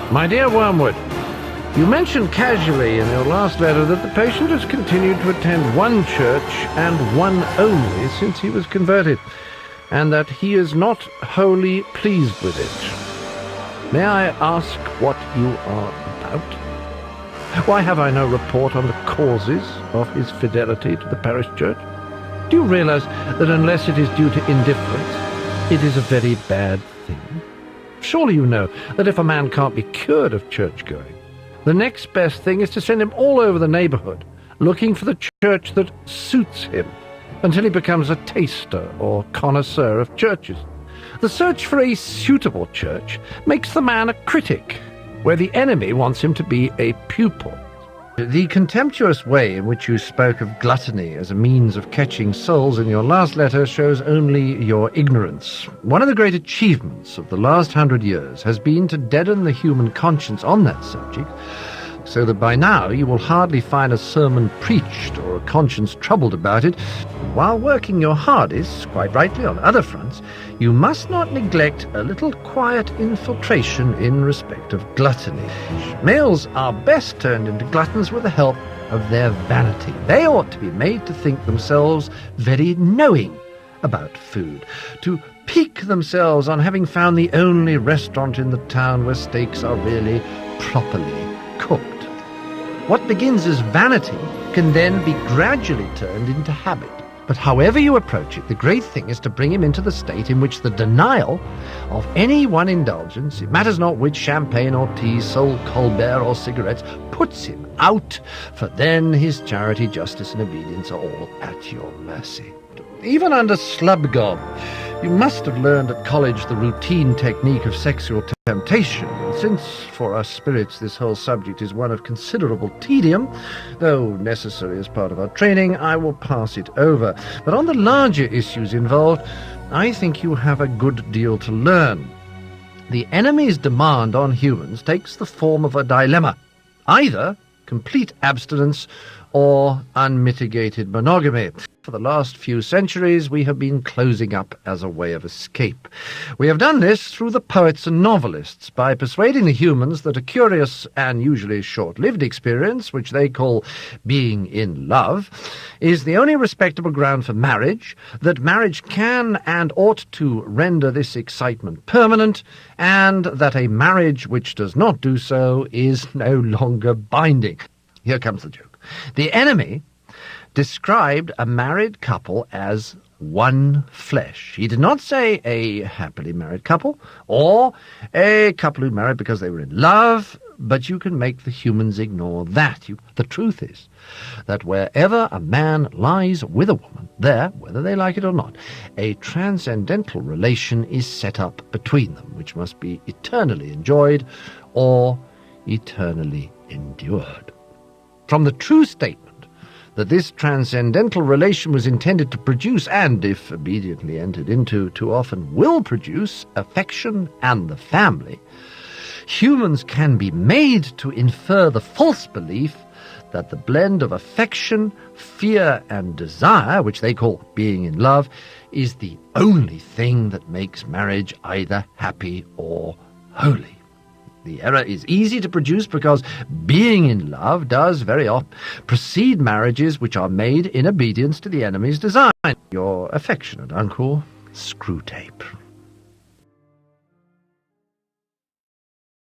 My dear Wormwood, you mentioned casually in your last letter that the patient has continued to attend one church and one only since he was converted, and that he is not wholly pleased with it. May I ask what you are about? Why have I no report on the causes of his fidelity to the parish church? Do you realize that unless it is due to indifference, it is a very bad thing? Surely you know that if a man can't be cured of church-going, the next best thing is to send him all over the neighborhood, looking for the church that suits him, until he becomes a taster or connoisseur of churches. The search for a suitable church makes the man a critic, where the enemy wants him to be a pupil. The contemptuous way in which you spoke of gluttony as a means of catching souls in your last letter shows only your ignorance. One of the great achievements of the last 100 years has been to deaden the human conscience on that subject, so that by now you will hardly find a sermon preached or a conscience troubled about it. While working your hardest, quite rightly, on other fronts, you must not neglect a little quiet infiltration in respect of gluttony. Males are best turned into gluttons with the help of their vanity. They ought to be made to think themselves very knowing about food, to pique themselves on having found the only restaurant in the town where steaks are really properly cooked. What begins as vanity can then be gradually turned into habit. But however you approach it, the great thing is to bring him into the state in which the denial of any one indulgence, it matters not which, champagne or tea, Sol Colbert or cigarettes, puts him out, for then his charity, justice and obedience are all at your mercy. Even under Slubgob, you must have learned at college the routine technique of sexual temptation. Since for us spirits this whole subject is one of considerable tedium, though necessary as part of our training, I will pass it over. But on the larger issues involved, I think you have a good deal to learn. The enemy's demand on humans takes the form of a dilemma: either complete abstinence or unmitigated monogamy. For the last few centuries, we have been closing up as a way of escape. We have done this through the poets and novelists, by persuading the humans that a curious and usually short-lived experience, which they call being in love, is the only respectable ground for marriage, that marriage can and ought to render this excitement permanent, and that a marriage which does not do so is no longer binding. Here comes the joke. The enemy described a married couple as one flesh. He did not say a happily married couple or a couple who married because they were in love, but you can make the humans ignore that. The truth is that wherever a man lies with a woman, there, whether they like it or not, a transcendental relation is set up between them, which must be eternally enjoyed or eternally endured. From the true statement that this transcendental relation was intended to produce, and if obediently entered into, too often will produce, affection and the family, humans can be made to infer the false belief that the blend of affection, fear and desire, which they call being in love, is the only thing that makes marriage either happy or holy. The error is easy to produce because being in love does very often precede marriages which are made in obedience to the enemy's design. Your affectionate uncle, Screwtape.